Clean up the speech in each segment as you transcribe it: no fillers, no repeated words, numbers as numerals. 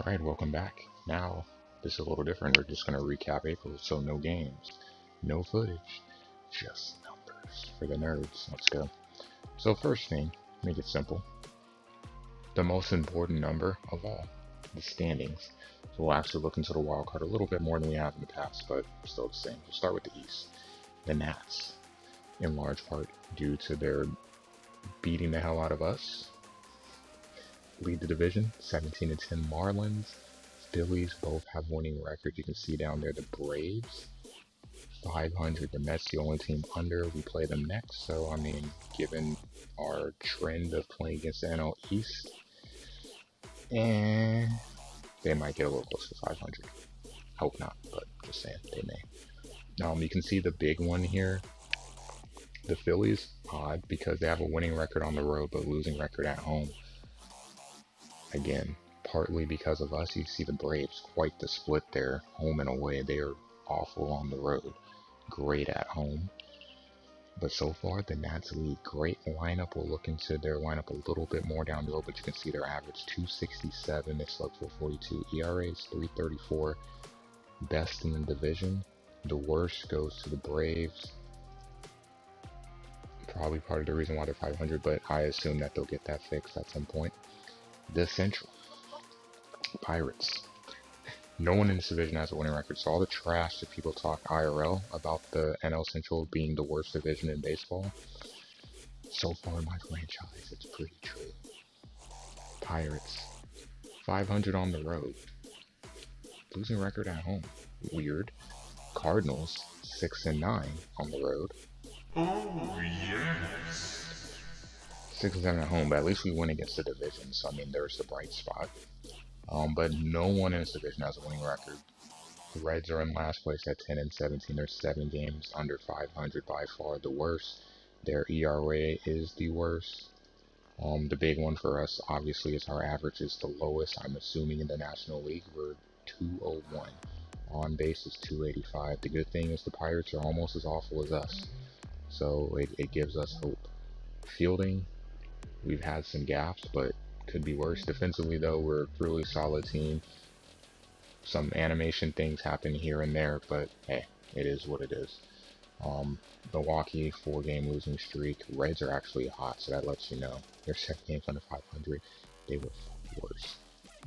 Alright, welcome back. Now, this is a little different. We're just going to recap April, so no games, no footage, just numbers for the nerds. Let's go. So first thing, make it simple. The most important number of all, the standings. So we'll actually look into the wild card a little bit more than we have in the past, but still the same. We'll start with the East. The Nats, in large part due to their beating the hell out of us, lead the division, 17-10 Marlins. Phillies both have winning records. You can see down there the Braves, 500. The Mets, the only team under. We play them next. So, I mean, given our trend of playing against the NL East, and they might get a little close to 500. Hope not, but just saying, they may. You can see the big one here. The Phillies, odd, because they have a winning record on the road, but losing record at home. Again, partly because of us. You see the Braves, quite the split there, home and away. They are awful on the road, great at home. But so far, the Nats lead. Great lineup. We'll look into their lineup a little bit more down the road, but you can see their average 267. They slugged for 42. ERAs 334. Best in the division. The worst goes to the Braves. Probably part of the reason why they're 500, but I assume that they'll get that fixed at some point. The Central. Pirates. No one in this division has a winning record, so all the trash that people talk IRL about the NL Central being the worst division in baseball, so far in my franchise, it's pretty true. Pirates. 500 on the road. Losing record at home. Weird. Cardinals. 6-9 on the road. Oh, yes. 6-7 at home, but at least we win against the division, so I mean, there's the bright spot. But no one in this division has a winning record. The Reds are in last place at 10-17. They're 7 games under 500, by far the worst. Their ERA is the worst. The big one for us, obviously, is our average is the lowest. I'm assuming in the National League, we're 201. On base is 285. The good thing is the Pirates are almost as awful as us, so it gives us hope. Fielding, we've had some gaps, but could be worse. Defensively, though, we're a really solid team. Some animation things happen here and there, but hey, it is what it is. Milwaukee, 4-game losing streak. Reds are actually hot, so that lets you know. They're 7 games under 500. They were worse.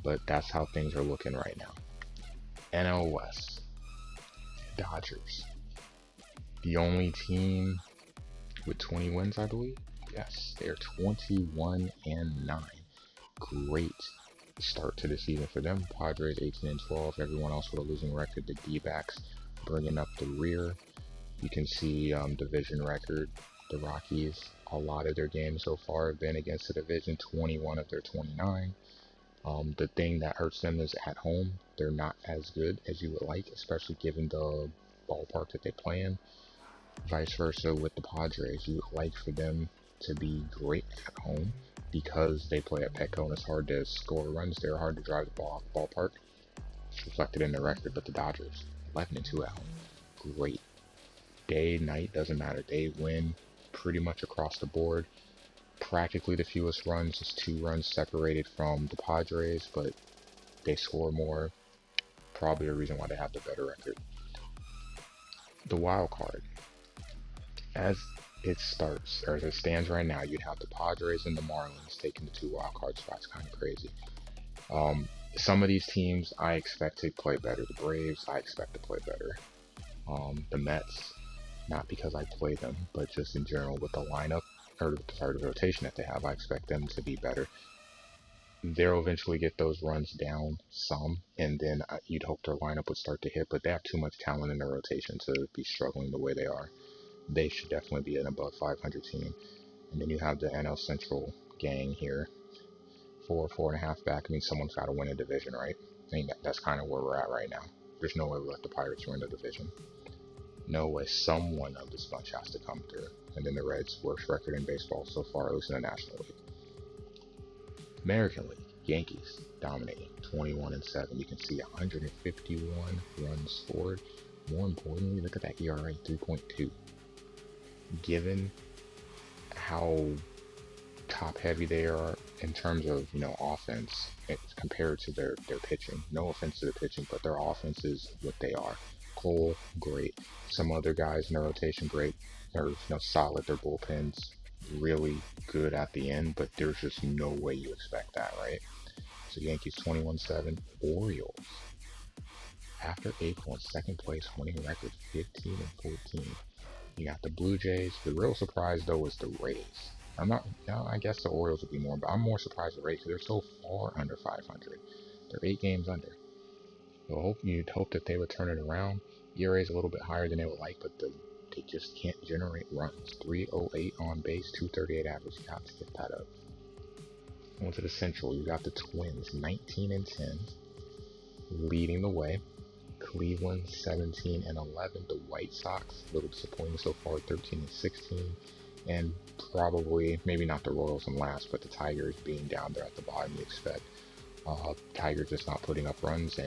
But that's how things are looking right now. NL West. Dodgers. The only team with 20 wins, I believe. Yes, they're 21-9. Great start to the season for them. Padres 18-12. Everyone else with a losing record. The D-backs bringing up the rear. You can see division record. The Rockies, a lot of their games so far have been against the division. 21 of their 29. The thing that hurts them is at home. They're not as good as you would like, especially given the ballpark that they play in. Vice versa with the Padres. You would like for them to be great at home, because they play at Petco and it's hard to score runs. They're hard to drive the ball off the ballpark. It's reflected in their record. But the Dodgers, 11-2 at home. Great. Day, night, doesn't matter. They win pretty much across the board. Practically the fewest runs, just 2 runs separated from the Padres, but they score more. Probably a reason why they have the better record. The wild card. As it starts, or as it stands right now, you'd have the Padres and the Marlins taking the 2 wild card spots. Kind of crazy. Some of these teams I expect to play better. The Braves, I expect to play better. The Mets, not because I play them, but just in general with the lineup, or the rotation that they have, I expect them to be better. They'll eventually get those runs down some, and then you'd hope their lineup would start to hit, but they have too much talent in their rotation to be struggling the way they are. They should definitely be an above 500 team. And then you have the NL Central gang here. 4.5 back. I mean, someone's got to win a division, right? I mean, that's kind of where we're at right now. There's no way we let the Pirates win the division. No way. Someone of this bunch has to come through. And then the Reds' worst record in baseball so far, at least in the National League. American League. Yankees dominating. 21-7. You can see 151 runs scored. More importantly, look at that ERA, 3.2. Given how top heavy they are in terms of offense, compared to their pitching. No offense to the pitching, but their offense is what they are. Cole, great. Some other guys in their rotation, great. They're solid. Their bullpens really good at the end, but there's just no way you expect that, right? So Yankees 21-7, Orioles after April in second place, winning record 15-14. You got the Blue Jays. The real surprise though was the Rays. I'm not. No, I guess the Orioles would be more, but I'm more surprised the Rays because they're so far under 500. They're 8 games under. So you'd hope that they would turn it around. ERA is a little bit higher than they would like, but they just can't generate runs. 308 on base, 238 average. You got to get that up. On to the Central. You got the Twins, 19-10, leading the way. Cleveland 17-11. The White Sox, a little disappointing so far, 13-16. And probably, maybe not the Royals in last, but the Tigers being down there at the bottom, you expect. Tigers just not putting up runs,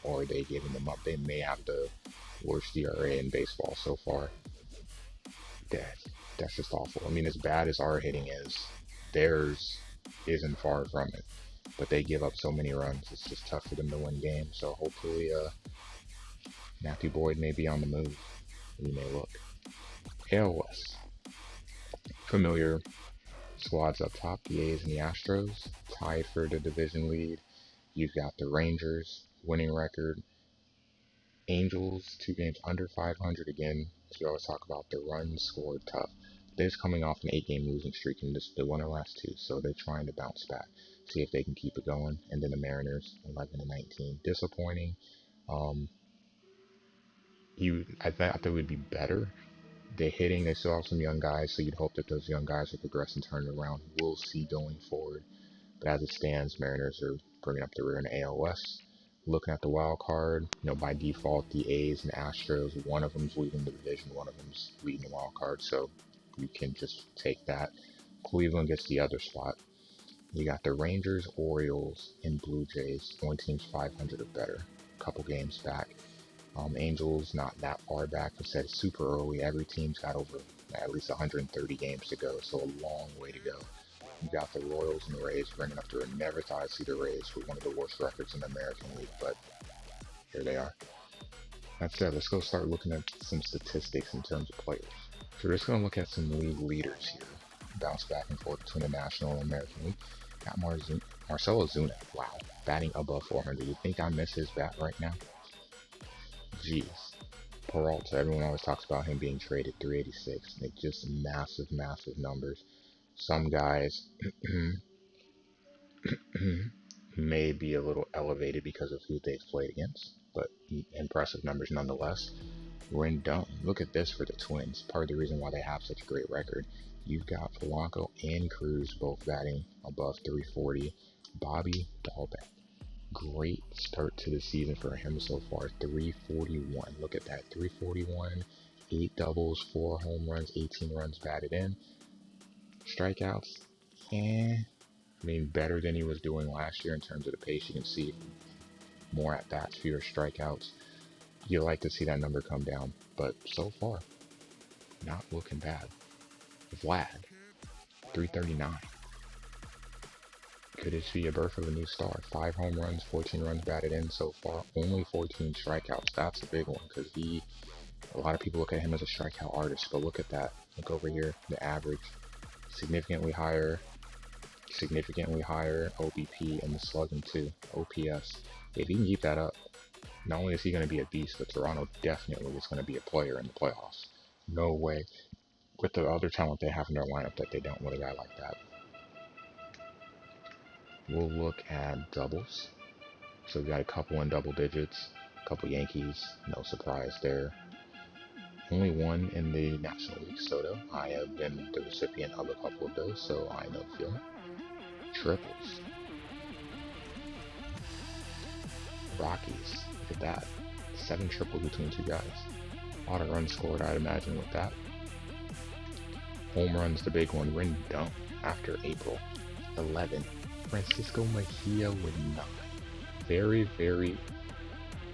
or are they giving them up? They may have the worst ERA in baseball so far. That's just awful. I mean, as bad as our hitting is, theirs isn't far from it. But they give up so many runs, it's just tough for them to win games. So hopefully, Matthew Boyd may be on the move. We may look. AL West. Familiar squads up top, the A's and the Astros, tied for the division lead. You've got the Rangers, winning record. Angels, 2 games under 500 again. As we always talk about, the runs scored tough. They're just coming off an 8-game losing streak, and they won their last 2, so they're trying to bounce back, see if they can keep it going. And then the Mariners, 11-19, disappointing. I thought it would be better. They're hitting, they still have some young guys, so you'd hope that those young guys will progress and turn it around. We'll see going forward. But as it stands, Mariners are bringing up the rear in the AL West. Looking at the wild card, by default, the A's and Astros, one of them's leading the division, one of them's leading the wild card, so you can just take that. Cleveland gets the other spot. You got the Rangers, Orioles, and Blue Jays. Only teams 500 or better. A couple games back. Angels not that far back. I said super early. Every team's got over at least 130 games to go, so a long way to go. You got the Royals and the Rays bringing up there. Never thought I'd see the Rays with one of the worst records in the American League, but here they are. That said, let's go start looking at some statistics in terms of players. So we're just going to look at some league leaders here. Bounce back and forth between the National and American League. Got Marcell Ozuna. Wow. Batting above 400. You think I miss his bat right now? Jeez. Peralta. Everyone always talks about him being traded 386. Like just massive, massive numbers. Some guys may be a little elevated because of who they've played against, but impressive numbers nonetheless. Rendon, look at this for the Twins. Part of the reason why they have such a great record. You've got Polanco and Cruz both batting above 340. Bobby Dalbec, great start to the season for him so far. 341. Look at that. 341, 8 doubles, 4 home runs, 18 runs batted in. Strikeouts, better than he was doing last year in terms of the pace. You can see more at bats, fewer strikeouts. You like to see that number come down, but so far, not looking bad. Vlad, 339. Could this be a birth of a new star? 5 home runs, 14 runs batted in so far, only 14 strikeouts. That's a big one because a lot of people look at him as a strikeout artist, but look at that. Look over here, the average, significantly higher OBP, and the slugging too, OPS. If he can keep that up, not only is he going to be a beast, but Toronto definitely is going to be a player in the playoffs. No way. With the other talent they have in their lineup that they don't with a guy like that. We'll look at doubles. So we got a couple in double digits, a couple Yankees, no surprise there. Only one in the National League, Soto. I have been the recipient of a couple of those, so I know the feeling. Triples. Rockies, look at that. 7 triples between 2 guys. A lot of runs scored, I'd imagine, with that. Home runs, the big one. Rendon after April, 11. Francisco Mejia with 9. Very, very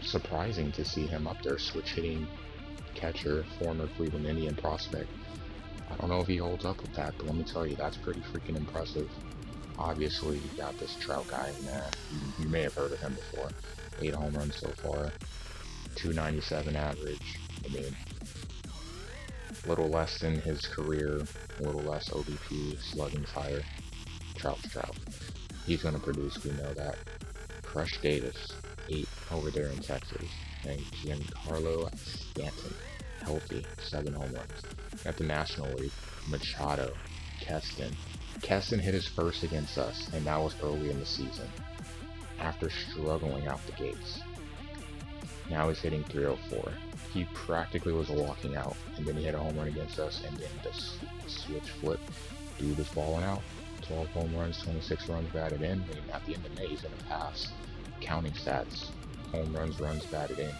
surprising to see him up there. Switch hitting catcher, former Cleveland Indian prospect. I don't know if he holds up with that, but let me tell you, that's pretty freaking impressive. Obviously, you got this Trout guy, man. You may have heard of him before. 8 home runs so far, 297 average. I mean, a little less than his career, a little less OBP, slugging's higher. Trout's Trout. He's going to produce, we know that. Crush Davis, 8 over there in Texas. And Giancarlo Stanton, healthy, 7 home runs. At the National League, Machado, Keston. Keston hit his first against us, and that was early in the season, after struggling out the gates. Now he's hitting 304. He practically was walking out, and then he hit a home run against us, and then the switch flip. Dude is balling out. 12 home runs, 26 runs batted in. And at the end of May, he's going to pass counting stats. Home runs, runs batted in.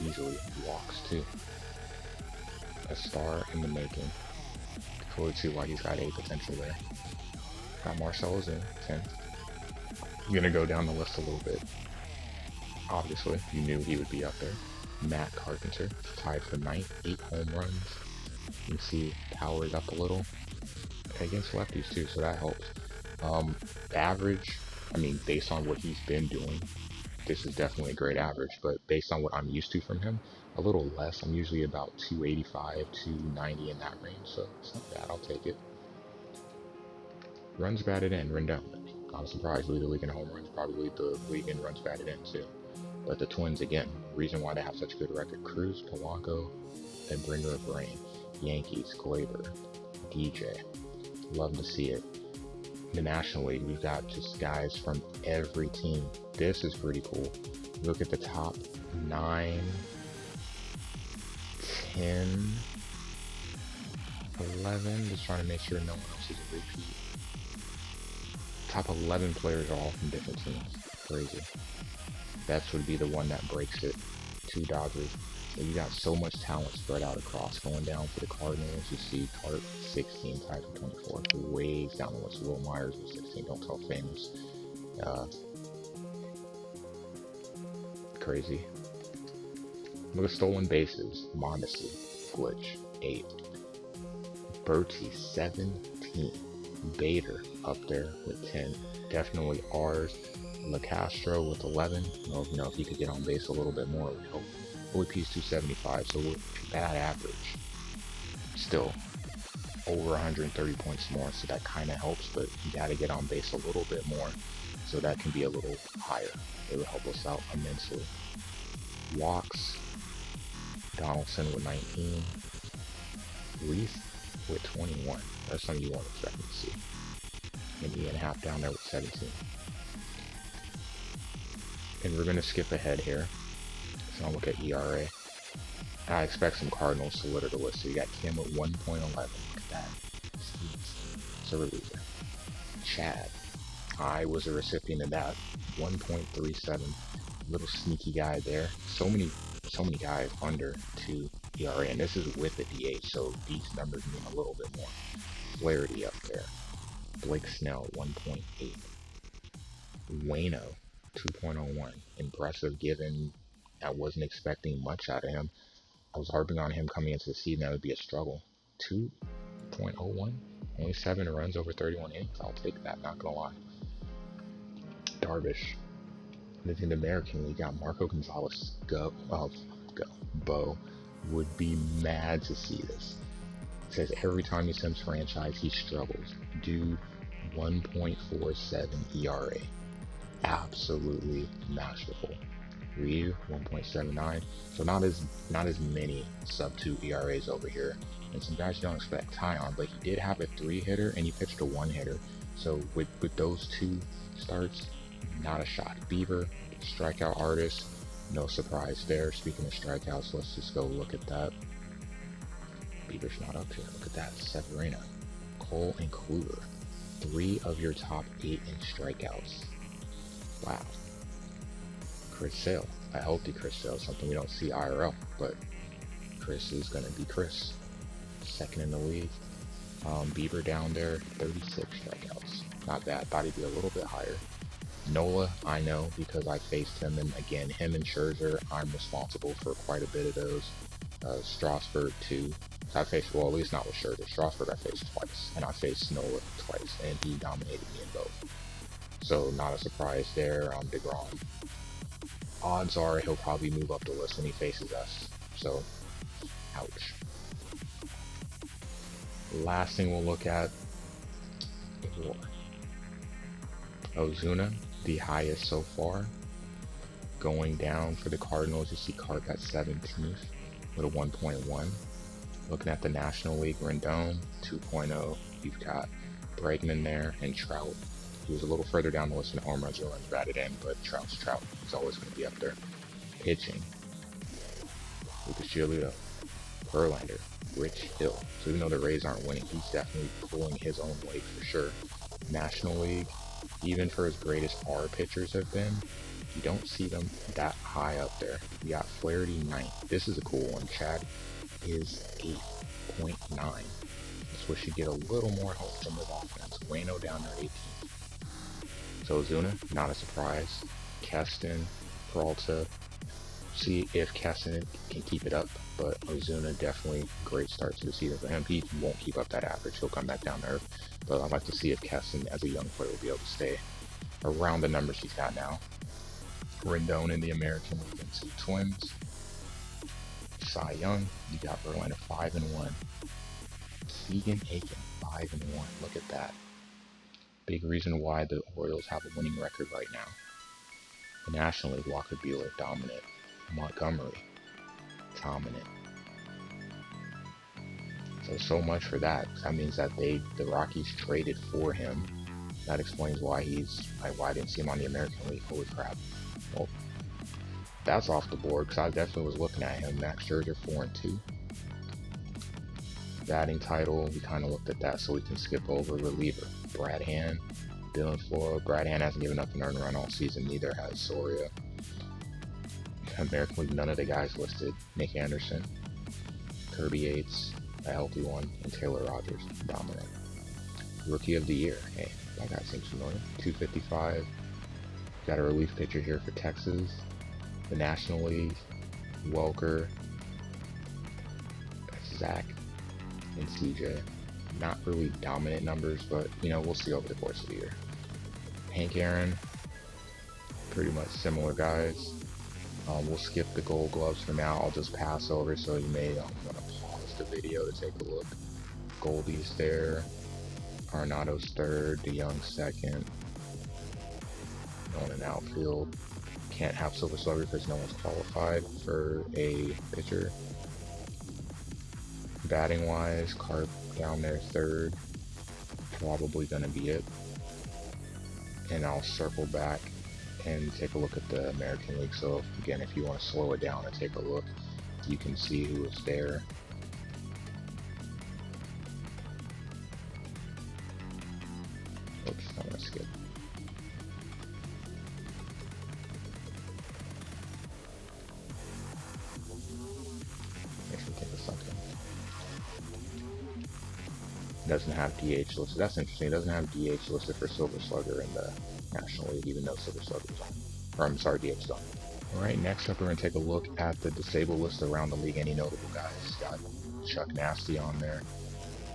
Easily. Walks, too. A star in the making. Fully see why he's got a potential there. Got Marcell Ozuna, 10. I'm going to go down the list a little bit. Obviously, you knew he would be up there. Matt Carpenter, tied for 9th, 8 home runs. You can see powered up a little. Against lefties too, so that helps. Average, I mean, based on what he's been doing, this is definitely a great average, but based on what I'm used to from him, a little less. I'm usually about 285, 290 in that range, so it's not bad. I'll take it. Runs batted in, Rendon. Not surprised. Lead the league in home runs, probably lead the league in runs batted in too. But the Twins, again, reason why they have such a good record. Cruz, Polanco, and Bringer of Rain. Yankees, Glaber, DJ. Love to see it. The National League, we've got just guys from every team. This is pretty cool. Look at the top 9, 10, 11. Just trying to make sure no one else is a repeat. Top 11 players are all from different teams. Crazy. That would be the one that breaks it. 2 Dodgers. So you got so much talent spread out across. Going down for the Cardinals, you see Cart 16, tied for 24. Waves down the list. Will Myers with 16. Don't tell famous. Crazy. Look at stolen bases. Mondesi, Glitch, 8. Bertie, 17. Bader up there with 10. Definitely ours. LaCastro with 11. If he could get on base a little bit more, it would help. OEP's 275, so bad average. Still, over 130 points more, so that kind of helps, but you got to get on base a little bit more, so that can be a little higher. It would help us out immensely. Walks, Donaldson with 19. Reese with 21. That's something you won't expect to see. And Ian Happ down there with 17. And we're going to skip ahead here. So I'll look at ERA. I expect some Cardinals to litter the list. So you got Kim with 1.11. Look at that. It's a reliever. Chad. I was a recipient of that. 1.37. Little sneaky guy there. So many guys under 2 ERA. And this is with the DH, so these numbers mean a little bit more. Flaherty up there. Blake Snell, 1.8. Wayno, 2.01. Impressive given I wasn't expecting much out of him. I was harping on him coming into the season that would be a struggle. 2.01, only 7 runs over 31 innings. I'll take that, not gonna lie. Darvish. In the American League, got Marco Gonzalez. Bo would be mad to see this. It says every time he sims franchise, he struggles. Dude, 1.47 ERA. Absolutely masterful. Ryu, 1.79. So not as many sub 2 ERAs over here. And some guys you don't expect. Tyon, but he did have a 3-hitter and he pitched a 1-hitter. So with those 2 starts, not a shot. Bieber, strikeout artist, no surprise there. Speaking of strikeouts, let's just go look at that. Bieber's not up here. Look at that. Severino, Cole, and Kluber. 3 of your top 8 in strikeouts. Wow. Chris Sale, a healthy Chris Sale, something we don't see IRL, but Chris is going to be Chris. Second in the league. Bieber down there, 36 strikeouts. Not bad. Thought he'd be a little bit higher. Nola, I know because I faced him, and again, him and Scherzer, I'm responsible for quite a bit of those. Strasburg 2. So I faced, well, at least not with Scherzer. Strasburg I faced twice, and I faced Nola twice, and he dominated me in both. So not a surprise there. DeGrom. Odds are he'll probably move up the list when he faces us. So, ouch. Last thing we'll look at is WAR. Ozuna, the highest so far. Going down for the Cardinals, you see Carp at 17th with a 1.1. Looking at the National League, Rendon 2.0. You've got Bregman there and Trout. He was a little further down the list in home runs and runs batted in, but Trout's Trout. He's always going to be up there. Pitching, Lucas Giolito, Verlander, Rich Hill. So even though the Rays aren't winning, he's definitely pulling his own weight for sure. National League, even for as great as our pitchers have been, you don't see them that high up there. You got Flaherty 9th. This is a cool one. Chad is 8.9. This wish you get a little more help from his offense. Wayno down there 18th. So Ozuna, not a surprise. Keston, Peralta. See if Keston can keep it up, but Ozuna definitely great start to the season for him. He won't keep up that average. He'll come back down to earth. But I'd like to see if Keston, as a young player, will be able to stay around the numbers he's got now. Rendon in the American League and 2 Twins. Cy Young, you got Verlander 5-1. Keegan Aiken 5-1. Look at that. Big reason why the Orioles have a winning record right now. The National League, Walker Buehler dominant. Montgomery dominant. So much for that. That means that the Rockies traded for him. That explains why why I didn't see him on the American League. Holy crap. Well, that's off the board because I definitely was looking at him. Max Scherzer 4-2. Batting title, we kind of looked at that, so we can skip over reliever. Brad Hand, Dylan Floro. Brad Hand hasn't given up an earned run all season, neither has Soria. American League, none of the guys listed. Nick Anderson, Kirby Yates, a healthy one, and Taylor Rogers, dominant. Rookie of the Year, hey, that guy seems familiar. 255. Got a relief pitcher here for Texas. The National League, Welker, Zach, and CJ. Not really dominant numbers, but we'll see over the course of the year. Hank Aaron, pretty much similar guys. We'll skip the Gold Gloves for now. I'll just pass over, so you may want to pause the video to take a look. Goldie's there. Arenado's third. DeYoung second. No one in outfield. Can't have Silver Slugger because no one's qualified for a pitcher. Batting wise, Carp down there third. Probably going to be it. And I'll circle back and take a look at the American League. So again, if you want to slow it down and take a look, you can see who is there. Oops, I'm going to skip. Makes me think of something. Doesn't have DH listed. That's interesting. It doesn't have DH listed for Silver Slugger in the National League, even though Silver Slugger's on. Or I'm sorry, DH is on. Alright, next up we're going to take a look at the disabled list around the league. Any notable guys? Got Chuck Nasty on there.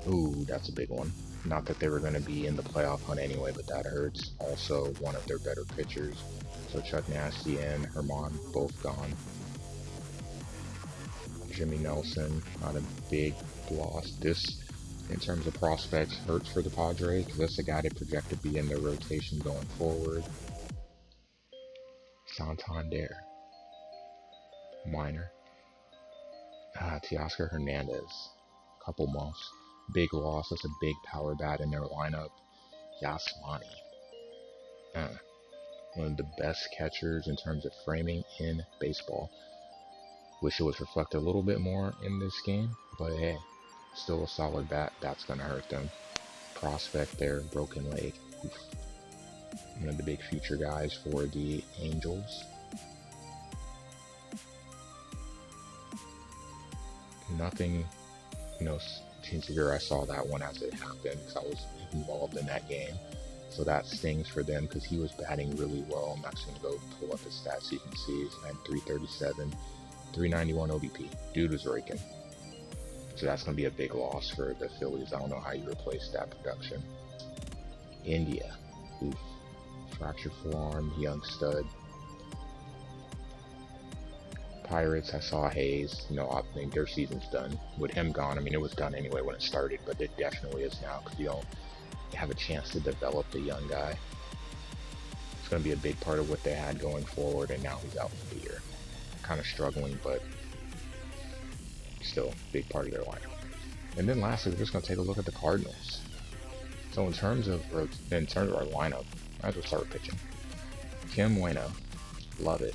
Ooh, that's a big one. Not that they were going to be in the playoff hunt anyway, but that hurts. Also, one of their better pitchers. So Chuck Nasty and Herman both gone. Jimmy Nelson, not a big loss. This, in terms of prospects, hurts for the Padres because that's the guy they project to be in their rotation going forward. Santander, minor. Teoscar Hernandez, couple months. Big loss. That's a big power bat in their lineup. Yasmani, one of the best catchers in terms of framing in baseball. Wish it was reflected a little bit more in this game, but hey, still a solid bat. That's going to hurt them. Prospect there, broken leg. Oof. One of the big future guys for the Angels. Nothing, too severe. I saw that one as it happened because I was involved in that game. So that stings for them because he was batting really well. I'm actually going to go pull up his stats so you can see. He's had 337, 391 OBP. Dude was raking. So that's going to be a big loss for the Phillies. I don't know how you replace that production. India. Oof. Fractured forearm, young stud. Pirates, I saw Hayes. You know, I think their season's done. With him gone, I mean, it was done anyway when it started, but it definitely is now because you don't have a chance to develop the young guy. It's going to be a big part of what they had going forward, and now he's out for the year. Kind of struggling, but still big part of their lineup. And then lastly, we're just going to take a look at the Cardinals. So in terms of our lineup, I might as well start pitching. Kim Bueno, love it.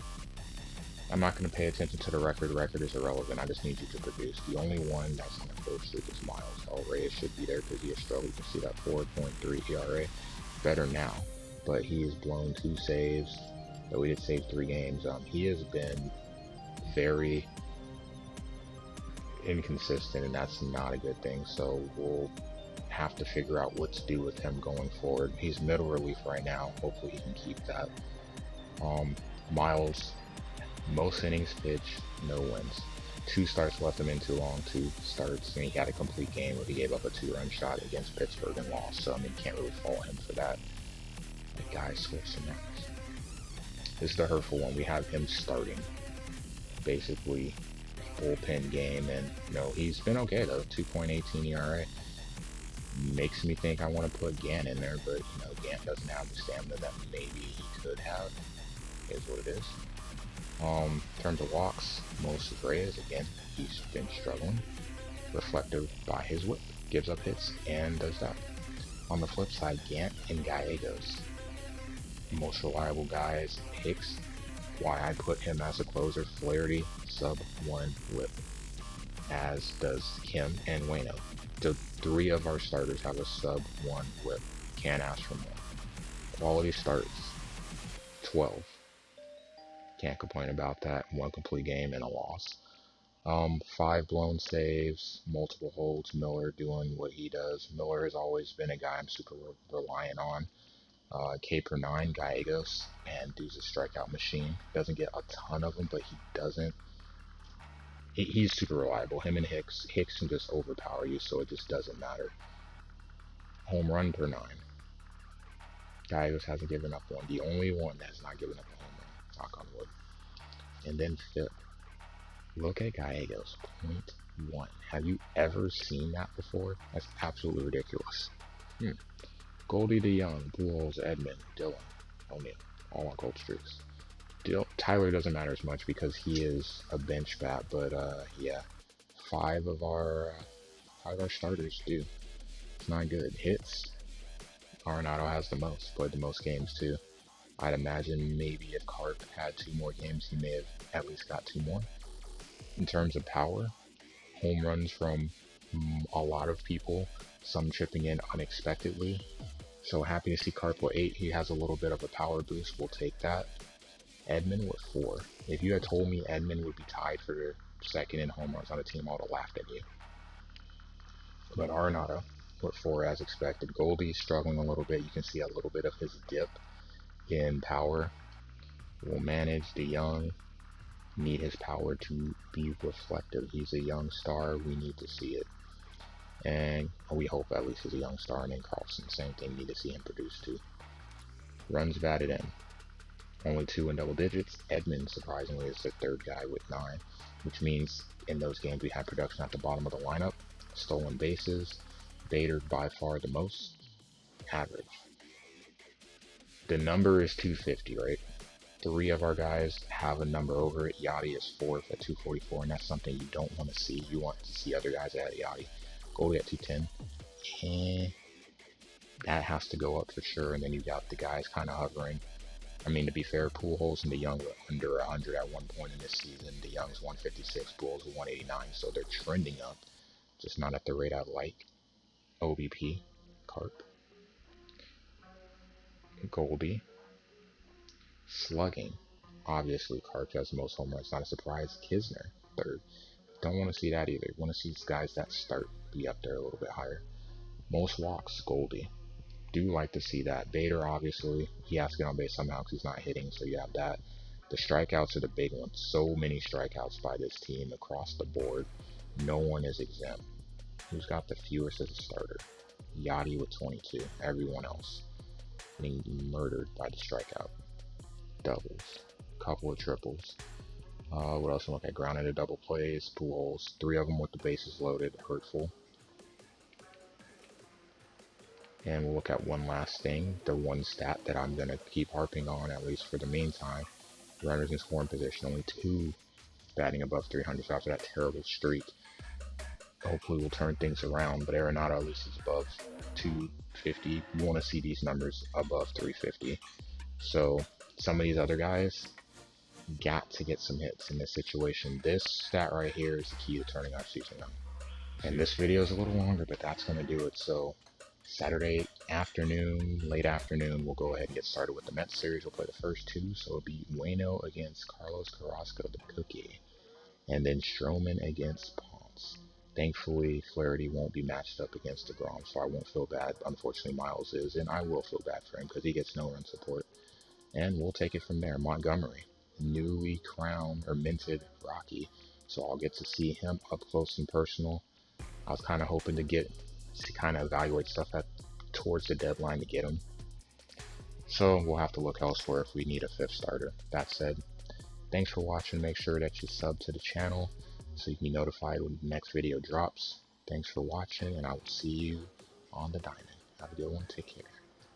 I'm not going to pay attention to the record. The record is irrelevant. I just need you to produce. The only one that's going to go through is Miles. Reyes should be there because he has struggled. You can see that 4.3 ERA. Better now, but he has blown 2 saves. Though he did save 3 games. He has been very inconsistent, and that's not a good thing. So we'll have to figure out what to do with him going forward. He's middle relief right now. Hopefully he can keep that. Miles, most innings pitched, no wins. 2 starts left him in too long. 2 starts, and he had a complete game where he gave up a 2-run shot against Pittsburgh and lost. So I mean, can't really fault him for that. The guy switched some runs. This is the hurtful one. We have him starting, basically bullpen game, and you know he's been okay though. 2.18 ERA. Makes me think I want to put Gant in there, but you know Gant doesn't have the stamina that maybe he could have. Is what it is. In terms of walks, Moses Reyes, again, he's been struggling. Reflective by his whip, gives up hits, and does that. On the flip side, Gant and Gallegos. Most reliable guys, Hicks, why I put him as a closer, Flaherty, sub 1 whip, as does Kim and Waino. The 3 of our starters have a sub 1 whip. Can't ask for more. Quality starts, 12. Can't complain about that. 1 complete game and a loss. 5 blown saves, multiple holds. Miller doing what he does. Miller has always been a guy I'm super reliant on. K per 9, Gallegos, and dude's a strikeout machine. Doesn't get a ton of them, but he doesn't. He's super reliable. Him and Hicks can just overpower you, so it just doesn't matter. Home run per 9. Gallegos hasn't given up one. The only one that's not given up a home run. Knock on wood. And then 5th. Look at Gallegos, 0.1. Have you ever seen that before? That's absolutely ridiculous. Goldie DeYoung, Pujols, Edman, Dillon, O'Neill, all on cold streaks. Tyler doesn't matter as much because he is a bench bat, but yeah, 5 of our starters do. It's not good. Hits, Arenado has the most, played the most games too. I'd imagine maybe if Carp had 2 more games, he may have at least got 2 more. In terms of power, home runs from a lot of people, some chipping in unexpectedly. So happy to see Carp with 8. He has a little bit of a power boost. We'll take that. Edman with 4. If you had told me Edman would be tied for 2nd in home runs on a team, I would have laughed at you. But Arenado with 4 as expected. Goldie struggling a little bit. You can see a little bit of his dip in power. We'll manage DeYoung. Need his power to be reflective. He's a young star. We need to see it. And we hope at least he's a young star. And then Carlson, same thing. Need to see him produce too. Runs batted in. Only 2 in double digits. Edman, surprisingly, is the 3rd guy with 9. Which means in those games we had production at the bottom of the lineup. Stolen bases. Bader by far the most. Average. The number is 250, right? 3 of our guys have a number over it. Yachty is 4th at 244, and that's something you don't want to see. You want to see other guys at Yachty. Goldie at 210. And that has to go up for sure. And then you got the guys kind of hovering. I mean, to be fair, Pujols and DeYoung were under 100 at one point in this season. DeYoung's 156, Pujols 189, so they're trending up. Just not at the rate I like. OBP, Carp, Goldie. Slugging, obviously Carp has the most home runs, not a surprise. Kisner, 3rd. Don't want to see that either. Want to see these guys that start be up there a little bit higher. Most walks, Goldie. Do like to see that. Bader, obviously, he has to get on base somehow because he's not hitting, so you have that. The strikeouts are the big ones. So many strikeouts by this team across the board. No one is exempt. Who's got the fewest as a starter? Yachty with 22. Everyone else getting murdered by the strikeout. Doubles. Couple of triples. What else? Look at ground into double plays. Pujols. 3 of them with the bases loaded. Hurtful. And we'll look at one last thing. The one stat that I'm going to keep harping on, at least for the meantime. Runners in scoring position. Only 2 batting above 300 so after that terrible streak. Hopefully we'll turn things around, but Arenado at least is above 250. You want to see these numbers above 350. So some of these other guys got to get some hits in this situation. This stat right here is the key to turning our season around. And this video is a little longer, but that's going to do it. So Saturday afternoon, late afternoon, we'll go ahead and get started with the Mets series. We'll play the first 2, so it'll be Ueno against Carlos Carrasco, the cookie, and then Stroman against Ponce. Thankfully, Flaherty won't be matched up against DeGrom, so I won't feel bad. Unfortunately, Miles is, and I will feel bad for him because he gets no run support. And we'll take it from there. Montgomery, newly crowned or minted Rocky, so I'll get to see him up close and personal. I was kind of hoping to kind of evaluate stuff towards the deadline to get him. So we'll have to look elsewhere if we need a 5th starter. That said, thanks for watching. Make sure that you sub to the channel so you can be notified when the next video drops. Thanks for watching, and I will see you on the diamond. Have a good one. Take care.